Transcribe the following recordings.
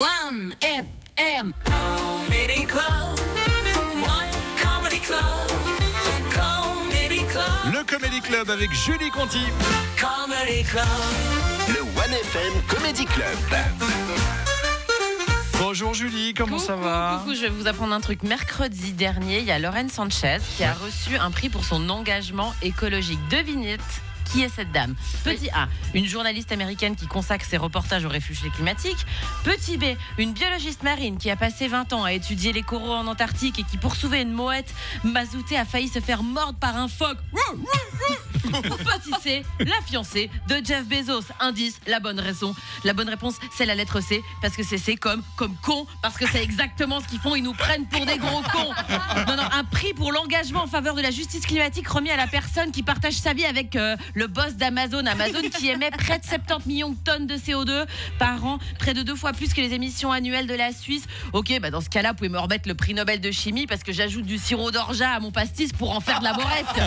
1FM Comedy Club. Comedy Club. Comedy Club. Le Comedy Club avec Julie Conti. Comedy Club. Le 1FM Comedy Club. Bonjour Julie, comment ça va? Coucou, je vais vous apprendre un truc. Mercredi dernier, il y a Lauren Sanchez qui a reçu un prix pour son engagement écologique. Devinez qui est cette dame? Petit A, une journaliste américaine qui consacre ses reportages aux réfugiés climatiques. Petit B, une biologiste marine qui a passé 20 ans à étudier les coraux en Antarctique et qui, pour sauver une mouette mazoutée, a failli se faire mordre par un phoque. Petit C, la fiancée de Jeff Bezos. Indice, la bonne raison. La bonne réponse, c'est la lettre C, parce que c'est C comme con, parce que c'est exactement ce qu'ils font, ils nous prennent pour des gros cons. Non, un prix pour l'engagement en faveur de la justice climatique remis à la personne qui partage sa vie avec le boss d'Amazon. Amazon qui émet près de 70 millions de tonnes de CO2 par an, près de 2 fois plus que les émissions annuelles de la Suisse. Ok, dans ce cas-là, vous pouvez me remettre le prix Nobel de chimie parce que j'ajoute du sirop d'orgeat à mon pastis pour en faire de la moresque.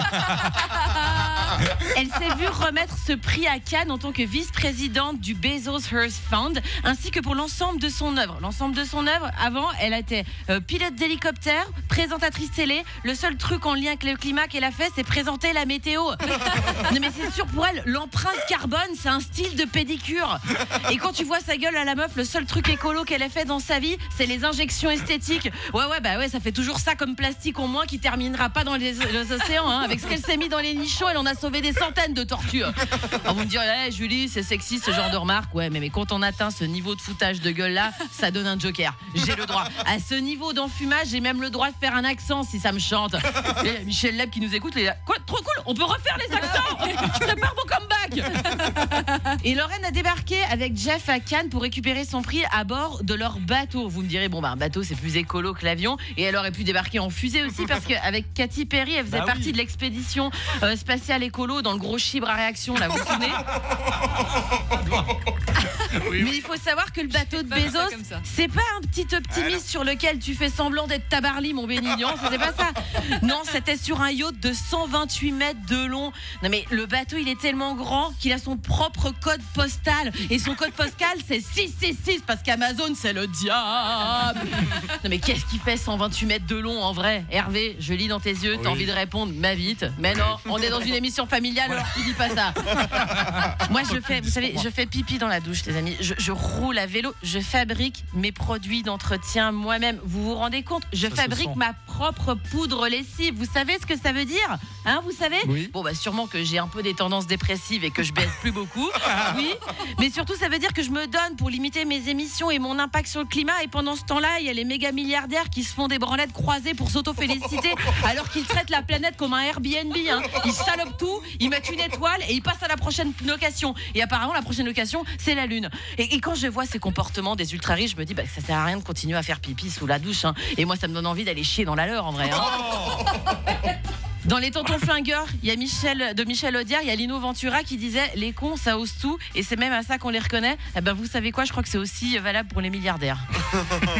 Elle s'est vue remettre ce prix à Cannes en tant que vice-présidente du Bezos Earth Fund, ainsi que pour l'ensemble de son œuvre. L'ensemble de son œuvre, avant, elle était pilote d'hélicoptère, présentatrice télé. Le seul truc en lien avec le climat qu'elle a fait, c'est présenter la météo. Non mais c'est sûr, pour elle, l'empreinte carbone, c'est un style de pédicure. Et quand tu vois sa gueule à la meuf, le seul truc écolo qu'elle a fait dans sa vie, c'est les injections esthétiques. Ouais, ça fait toujours ça comme plastique en moins qui terminera pas dans les océans. Avec ce qu'elle s'est mis dans les nichons, elle en a sauvé des centaines de tortues. Alors vous me direz, hey, Julie, c'est sexy ce genre de remarque. Ouais, mais quand on atteint ce niveau de foutage de gueule là, ça donne un joker. J'ai le droit. À ce niveau d'enfumage, j'ai même le droit de faire un accent si ça me chante. Et Michel Leb qui nous écoute, il est là, quoi, trop cool, on peut refaire les accents. Je prépare mon comeback. Et Lauren a débarqué avec Jeff à Cannes pour récupérer son prix à bord de leur bateau. Vous me direz, un bateau c'est plus écolo que l'avion. Et elle aurait pu débarquer en fusée aussi parce qu'avec Katy Perry, elle faisait partie de l'expédition spatiale écolo dans le gros chibre à réaction, là, vous vous souvenez? Mais il faut savoir que le bateau de Bezos, c'est pas un petit optimiste sur lequel tu fais semblant d'être Tabarly, mon bénignon, c'est pas ça. Non, c'était sur un yacht de 128 mètres de long. Non mais le bateau, il est tellement grand qu'il a son propre code postal. Et son code postal, c'est 666, parce qu'Amazon, c'est le diable. Non mais qu'est-ce qu'il fait 128 mètres de long en vrai? Hervé, je lis dans tes yeux, t'as envie de répondre, ma vite. Mais non, on est dans une émission familiale, alors tu dis pas ça. Moi, vous savez, je fais pipi dans la douche, les amis. Je roule à vélo, je fabrique mes produits d'entretien moi-même. Vous vous rendez compte? Je fabrique ma propre poudre lessive. Vous savez ce que ça veut dire? Vous savez? Oui. Sûrement que j'ai un peu des tendances dépressives et que je baisse plus beaucoup. Oui. Mais surtout, ça veut dire que je me donne pour limiter mes émissions et mon impact sur le climat. Et pendant ce temps-là, il y a les méga milliardaires qui se font des branlettes croisées pour s'auto-féliciter alors qu'ils traitent la planète comme un Airbnb. Ils salopent tout, ils mettent une étoile et ils passent à la prochaine location. Et apparemment, la prochaine location, c'est la Lune. Et quand je vois ces comportements des ultra-riches, je me dis que ça sert à rien de continuer à faire pipi sous la douche. Et moi, ça me donne envie d'aller chier dans la leur, en vrai. Dans les tontons flingueurs, il y a Michel Audiard, il y a Lino Ventura qui disait les cons ça ose tout et c'est même à ça qu'on les reconnaît. Vous savez quoi, je crois que c'est aussi valable pour les milliardaires.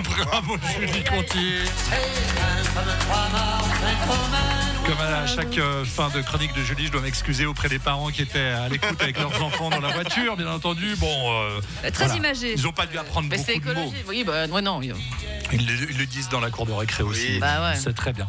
Bravo Julie Conti. Comme à chaque fin de chronique de Julie, je dois m'excuser auprès des parents qui étaient à l'écoute avec leurs enfants dans la voiture, bien entendu. Très imagé. Ils n'ont pas dû apprendre beaucoup de mots. Oui, non. Ils le disent dans la cour de récré aussi. Oui. C'est très bien.